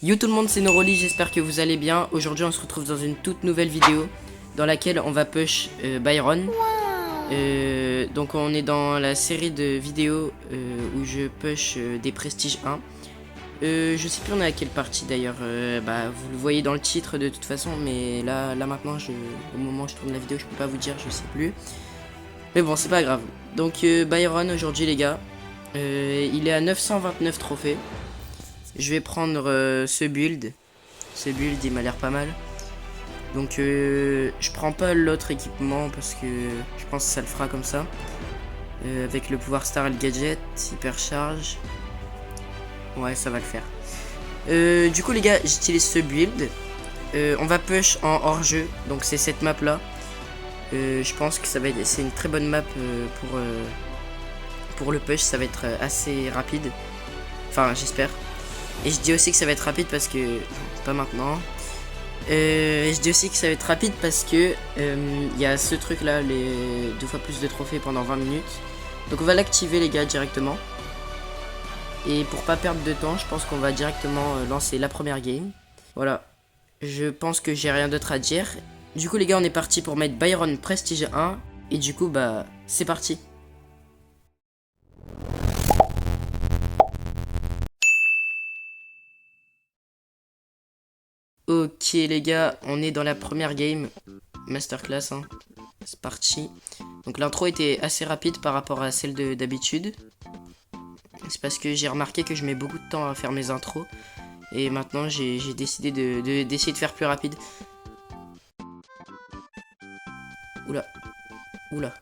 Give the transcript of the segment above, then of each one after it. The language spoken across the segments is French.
Yo tout le monde, c'est Noroli, j'espère que vous allez bien. Aujourd'hui on se retrouve dans une toute nouvelle vidéo dans laquelle on va push Byron. Donc on est dans la série de vidéos où je push des prestiges 1. Je sais plus on est à quelle partie d'ailleurs, vous le voyez dans le titre de toute façon, mais là maintenant au moment où je tourne la vidéo je peux pas vous dire, je sais plus. Mais bon c'est pas grave. Donc Byron aujourd'hui les gars, il est à 929 trophées. Je vais prendre ce build. Ce build, il m'a l'air pas mal. Donc, je prends pas l'autre équipement parce que je pense que ça le fera comme ça. Avec le pouvoir star et le gadget, hypercharge. Ouais, ça va le faire. Du coup, les gars, j'utilise ce build. On va push en hors-jeu. Donc, c'est cette map là. Je pense que c'est une très bonne map pour le push. Ça va être assez rapide. Enfin, j'espère. Et je dis aussi que ça va être rapide parce que... Pas maintenant. Je dis aussi que ça va être rapide parce que il y a ce truc là, les 2 fois plus de trophées pendant 20 minutes. Donc on va l'activer les gars directement. Et pour pas perdre de temps, je pense qu'on va directement lancer la première game. Voilà. Je pense que j'ai rien d'autre à dire. Du coup les gars on est parti pour mettre Byron Prestige 1. Et du coup bah c'est parti. Ok les gars, on est dans la première game. Masterclass hein. C'est parti. Donc l'intro était assez rapide par rapport à celle d'habitude. C'est parce que j'ai remarqué que je mets beaucoup de temps à faire mes intros. Et maintenant j'ai décidé d'essayer de faire plus rapide. Oula. Oula.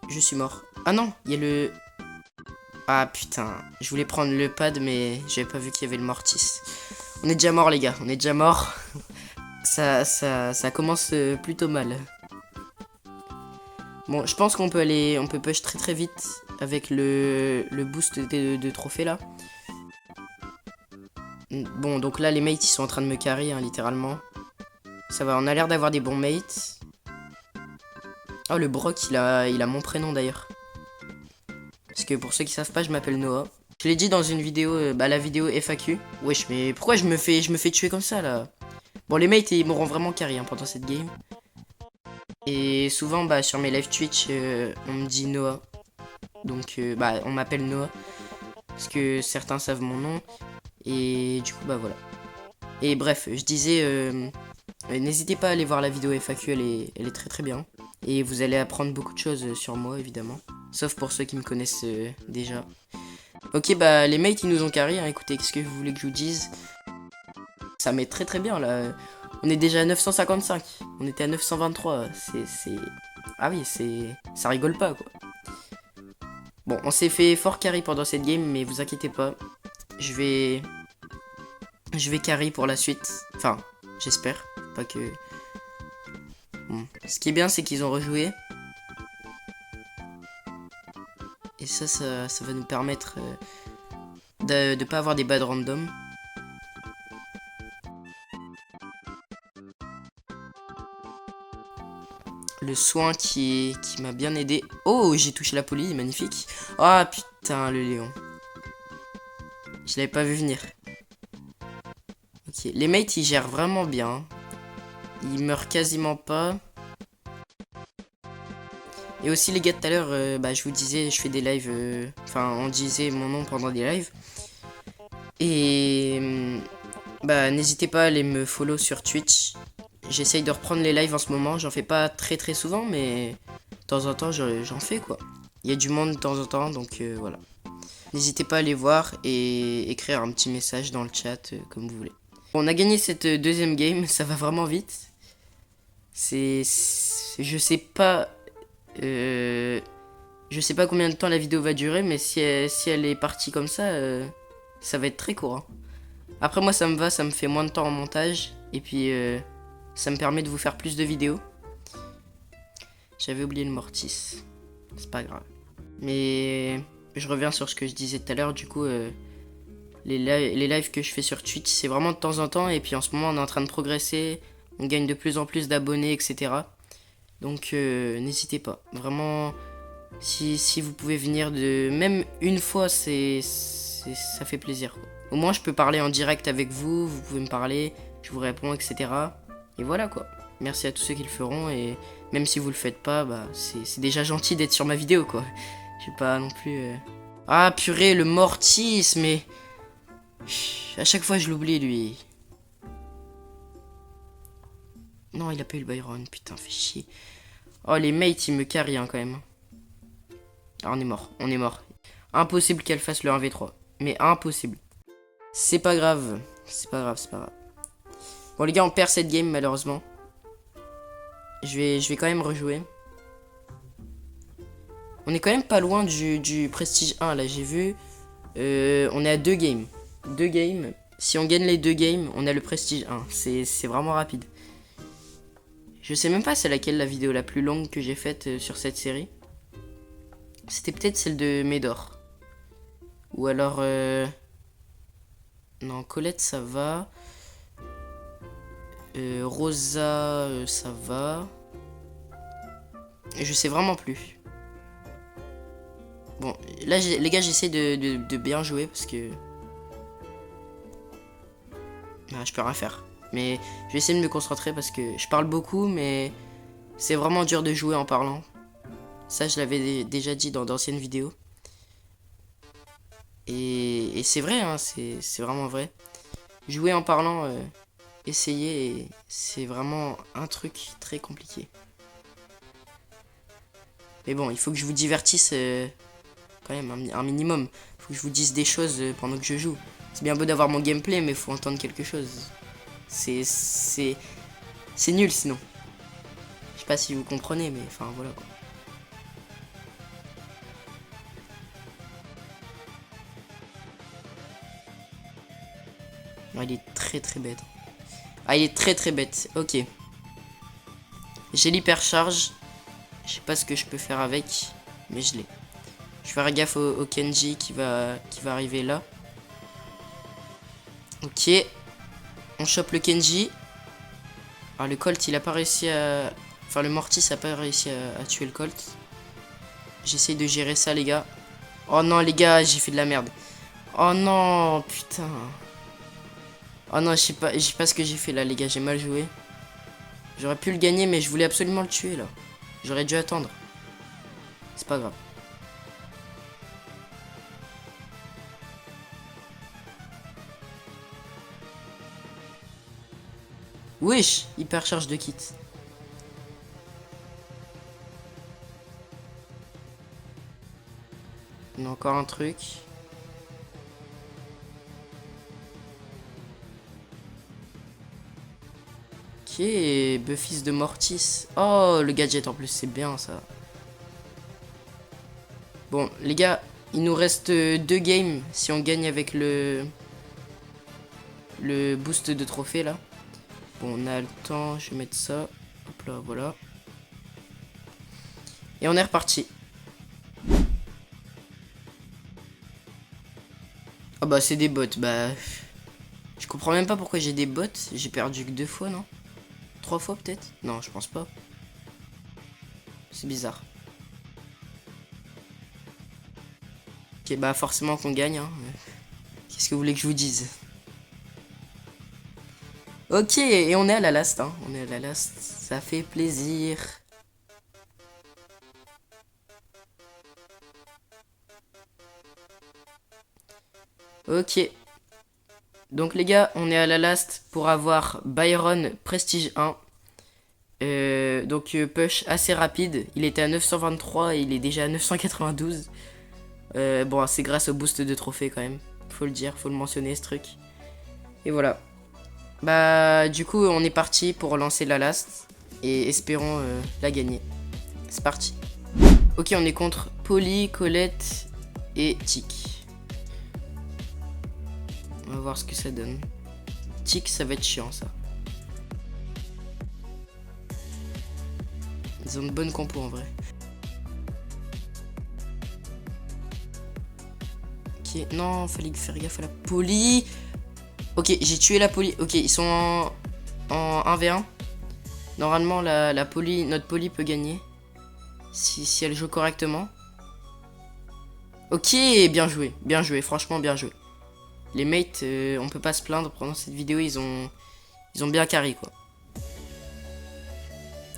Je suis mort. Ah non, il y a le... Ah putain, je voulais prendre le pad mais j'avais pas vu qu'il y avait le mortis. On est déjà mort les gars, on est déjà mort. Ça commence plutôt mal. Bon, je pense qu'on peut aller, on peut push très très vite avec le boost de trophées là. Bon, donc là les mates ils sont en train de me carry hein, littéralement. Ça va, on a l'air d'avoir des bons mates. Oh le Brock il a mon prénom d'ailleurs. Parce que pour ceux qui savent pas, je m'appelle Noah. Je l'ai dit dans une vidéo, la vidéo FAQ. Wesh, mais pourquoi je me fais tuer comme ça là? Bon, les mates ils m'auront vraiment carry hein, pendant cette game. Et souvent, sur mes live Twitch, on me dit Noah. Donc, on m'appelle Noah. Parce que certains savent mon nom. Et du coup, voilà. Et bref, je disais, n'hésitez pas à aller voir la vidéo FAQ, elle est très très bien. Et vous allez apprendre beaucoup de choses sur moi, évidemment. Sauf pour ceux qui me connaissent déjà. Ok, les mates, ils nous ont carry. Hein. Écoutez, qu'est-ce que vous voulez que je vous dise? Ça met très très bien, là. On est déjà à 955. On était à 923. Ah oui, ça rigole pas, quoi. Bon, on s'est fait fort carry pendant cette game, mais vous inquiétez pas. Je vais carry pour la suite. Enfin, j'espère. Pas que... Bon. Ce qui est bien, c'est qu'ils ont rejoué. Et ça va nous permettre de pas avoir des bad random. Le soin qui m'a bien aidé. Oh, j'ai touché la police, magnifique. Ah putain, le lion. Je l'avais pas vu venir. Ok, les mates ils gèrent vraiment bien. Ils meurent quasiment pas. Et aussi les gars, tout à l'heure, je vous disais, je fais des lives. Enfin, on disait mon nom pendant des lives. Et n'hésitez pas à aller me follow sur Twitch. J'essaye de reprendre les lives en ce moment. J'en fais pas très très souvent, mais de temps en temps j'en fais quoi. Il y a du monde de temps en temps, donc voilà. N'hésitez pas à aller voir et écrire un petit message dans le chat comme vous voulez. Bon, on a gagné cette deuxième game, ça va vraiment vite. Je sais pas. Je sais pas combien de temps la vidéo va durer, mais si elle est partie comme ça, ça va être très court. Hein. Après moi ça me va, ça me fait moins de temps en montage. Et puis ça me permet de vous faire plus de vidéos. J'avais oublié le mortis. C'est pas grave. Mais je reviens sur ce que je disais tout à l'heure. Du coup, les lives que je fais sur Twitch, c'est vraiment de temps en temps. Et puis en ce moment, on est en train de progresser. On gagne de plus en plus d'abonnés, etc. Donc n'hésitez pas. Vraiment, Si vous pouvez venir de... Même une fois, ça fait plaisir, quoi. Au moins, je peux parler en direct avec vous, vous pouvez me parler, je vous réponds, etc. Et voilà, quoi. Merci à tous ceux qui le feront, et même si vous le faites pas, bah, c'est déjà gentil d'être sur ma vidéo, quoi. Je vais pas non plus... Ah, purée, le Mortis, mais... À chaque fois, je l'oublie, lui. Non, il a pas eu le Byron, putain, fait chier. Oh, les mates, ils me carry, hein, quand même. Ah, on est mort, on est mort. Impossible qu'elle fasse le 1v3. Mais impossible. C'est pas grave. C'est pas grave, c'est pas grave. Bon, les gars, on perd cette game, malheureusement. Je vais quand même rejouer. On est quand même pas loin du Prestige 1, là, j'ai vu. On est à 2 games. 2 games. Si on gagne les 2 games, on a le Prestige 1. C'est vraiment rapide. Je sais même pas c'est laquelle la vidéo la plus longue que j'ai faite sur cette série. C'était peut-être celle de Médor. Ou alors... Non, Colette, ça va. Rosa, ça va. Je sais vraiment plus. Bon, là, les gars, j'essaie de bien jouer parce que... Ah, je peux rien faire. Mais je vais essayer de me concentrer parce que je parle beaucoup, mais c'est vraiment dur de jouer en parlant. Ça, je l'avais déjà dit dans d'anciennes vidéos. Et c'est vrai, hein, c'est vraiment vrai. Jouer en parlant, essayer, c'est vraiment un truc très compliqué. Mais bon, il faut que je vous divertisse quand même un minimum. Il faut que je vous dise des choses pendant que je joue. C'est bien beau d'avoir mon gameplay, mais il faut entendre quelque chose. C'est nul sinon. Je sais pas si vous comprenez, mais enfin voilà quoi. Non, il est très très bête. Ah, il est très très bête. Ok. J'ai l'hypercharge. Je sais pas ce que je peux faire avec, mais je l'ai. Je vais faire gaffe au Kenji qui va arriver là. Ok. On chope le Kenji. Alors le Colt il a pas réussi à... Enfin le Mortis a pas réussi à tuer le Colt. J'essaye de gérer ça les gars. Oh non les gars, j'ai fait de la merde. Oh non, putain. Oh non, je sais pas ce que j'ai fait là les gars, j'ai mal joué. J'aurais pu le gagner mais je voulais absolument le tuer là. J'aurais dû attendre. C'est pas grave. Wesh, hypercharge de kit. On a encore un truc. Ok, Buffy's de Mortis. Oh, le gadget en plus, c'est bien ça. Bon, les gars, il nous reste 2 games si on gagne avec le boost de trophée là. Bon, on a le temps, je vais mettre ça. Hop là, voilà. Et on est reparti. Ah bah c'est des bots, bah... Je comprends même pas pourquoi j'ai des bots. J'ai perdu que 2 fois, non? 3 fois peut-être? Non, je pense pas. C'est bizarre. Ok, bah forcément qu'on gagne, hein. Qu'est-ce que vous voulez que je vous dise? Ok, et on est à la last, hein. On est à la last, ça fait plaisir. Ok. Donc les gars, on est à la last pour avoir Byron Prestige 1. Donc push assez rapide. Il était à 923 et il est déjà à 992. Bon, c'est grâce au boost de trophée quand même. Faut le dire, faut le mentionner ce truc. Et voilà. Bah du coup on est parti pour lancer la last. Et espérons la gagner. C'est parti. Ok, on est contre Polly, Colette et Tic. On va voir ce que ça donne. Tic, ça va être chiant ça. Ils ont une bonne compo en vrai. Ok, non, fallait faire gaffe à la Polly. Ok, j'ai tué la Polly. Ok, ils sont en 1v1. Normalement, notre Polly peut gagner. Si elle joue correctement. Ok, bien joué, franchement bien joué. Les mates, on peut pas se plaindre pendant cette vidéo, ils ont bien carré quoi.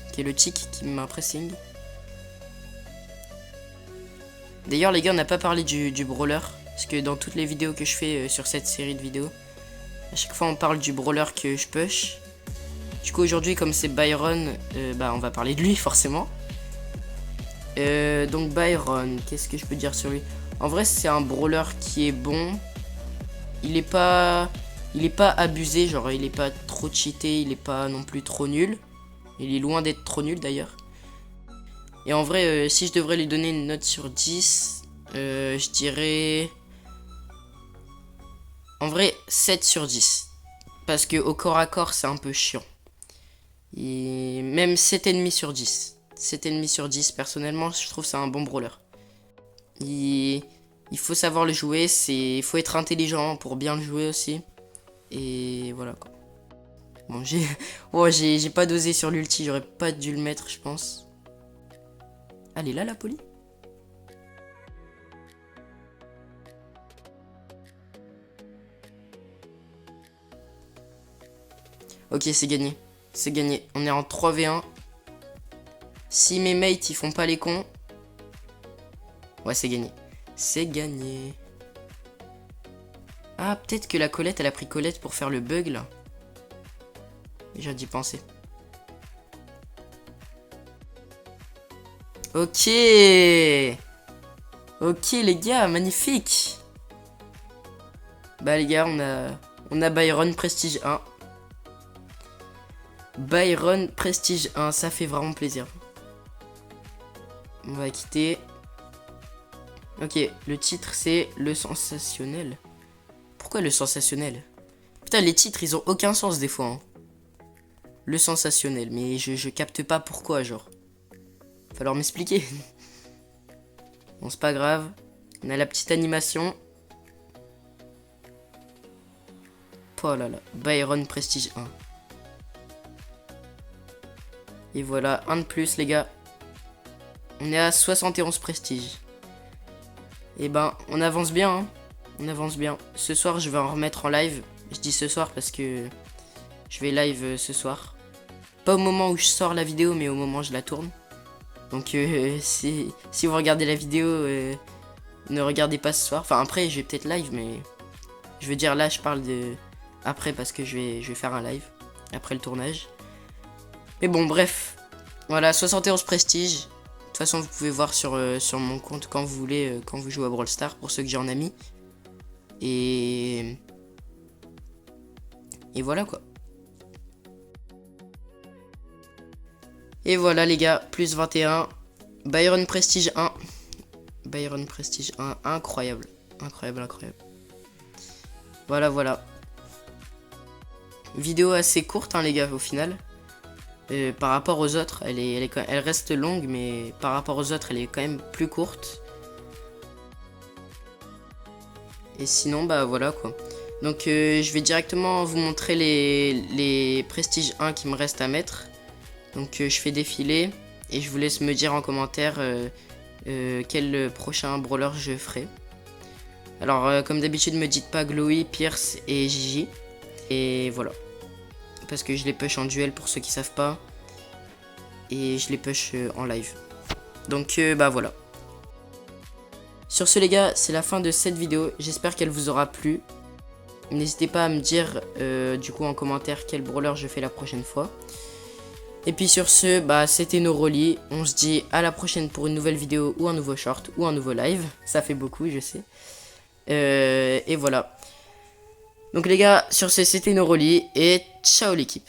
Ok, le chick qui m'a pressing. D'ailleurs les gars, on n'a pas parlé du brawler, parce que dans toutes les vidéos que je fais sur cette série de vidéos, à chaque fois on parle du brawler que je push. Du coup aujourd'hui comme c'est Byron, bah on va parler de lui forcément. Donc Byron, qu'est-ce que je peux dire sur lui? En vrai c'est un brawler qui est bon. Il est pas abusé, genre il est pas trop cheaté, il est pas non plus trop nul. Il est loin d'être trop nul d'ailleurs. Et en vrai si je devrais lui donner une note sur 10, je dirais... En vrai 7 sur 10. Parce que au corps à corps c'est un peu chiant. Et même 7,5 sur 10. 7,5 sur 10, personnellement, je trouve que c'est un bon brawler. Il faut savoir le jouer, il faut être intelligent pour bien le jouer aussi. Et voilà quoi. Bon, j'ai pas dosé sur l'ulti, j'aurais pas dû le mettre, je pense. Elle est là, la Polly? Ok, c'est gagné. C'est gagné. On est en 3v1. Si mes mates ils font pas les cons. Ouais, c'est gagné. C'est gagné. Ah, peut-être que la Colette, elle a pris Colette pour faire le bug là. J'ai dû penser. Ok. Ok les gars, magnifique. Bah les gars, on a Byron Prestige 1. Byron Prestige 1, ça fait vraiment plaisir. On va quitter. Ok, le titre c'est le sensationnel. Pourquoi le sensationnel? Putain, les titres ils ont aucun sens des fois. Hein. Le sensationnel, mais je capte pas pourquoi, genre. Falloir m'expliquer. Bon, c'est pas grave. On a la petite animation. Oh là là, Byron Prestige 1. Et voilà, un de plus les gars. On est à 71 prestige. Et ben, on avance bien. Hein. On avance bien. Ce soir, je vais en remettre en live. Je dis ce soir parce que je vais live ce soir. Pas au moment où je sors la vidéo, mais au moment où je la tourne. Donc, si vous regardez la vidéo, ne regardez pas ce soir. Enfin, après, je vais peut-être live, mais... Je veux dire, là, je parle de... Après, parce que je vais faire un live. Après le tournage. Mais bon, bref. Voilà, 71 prestige. De toute façon, vous pouvez voir sur mon compte quand vous voulez, quand vous jouez à Brawl Stars, pour ceux que j'ai en ami. Et voilà quoi. Et voilà les gars, plus 21. Byron Prestige 1. Byron Prestige 1, incroyable. Incroyable, incroyable. Voilà, voilà. Vidéo assez courte hein les gars au final. Par rapport aux autres, elle reste longue, mais par rapport aux autres, elle est quand même plus courte. Et sinon, bah voilà quoi. Donc je vais directement vous montrer les Prestige 1 qui me restent à mettre. Donc je fais défiler et je vous laisse me dire en commentaire quel prochain brawler je ferai. Alors comme d'habitude, me dites pas Glowy, Pierce et Gigi. Et voilà. Parce que je les push en duel pour ceux qui savent pas. Et je les push en live. Donc bah voilà. Sur ce les gars, c'est la fin de cette vidéo. J'espère qu'elle vous aura plu. N'hésitez pas à me dire du coup en commentaire quel brawler je fais la prochaine fois. Et puis sur ce, bah c'était Noroli. On se dit à la prochaine pour une nouvelle vidéo ou un nouveau short ou un nouveau live. Ça fait beaucoup, je sais. Et voilà. Donc les gars, sur ce c'était Noroli et ciao l'équipe.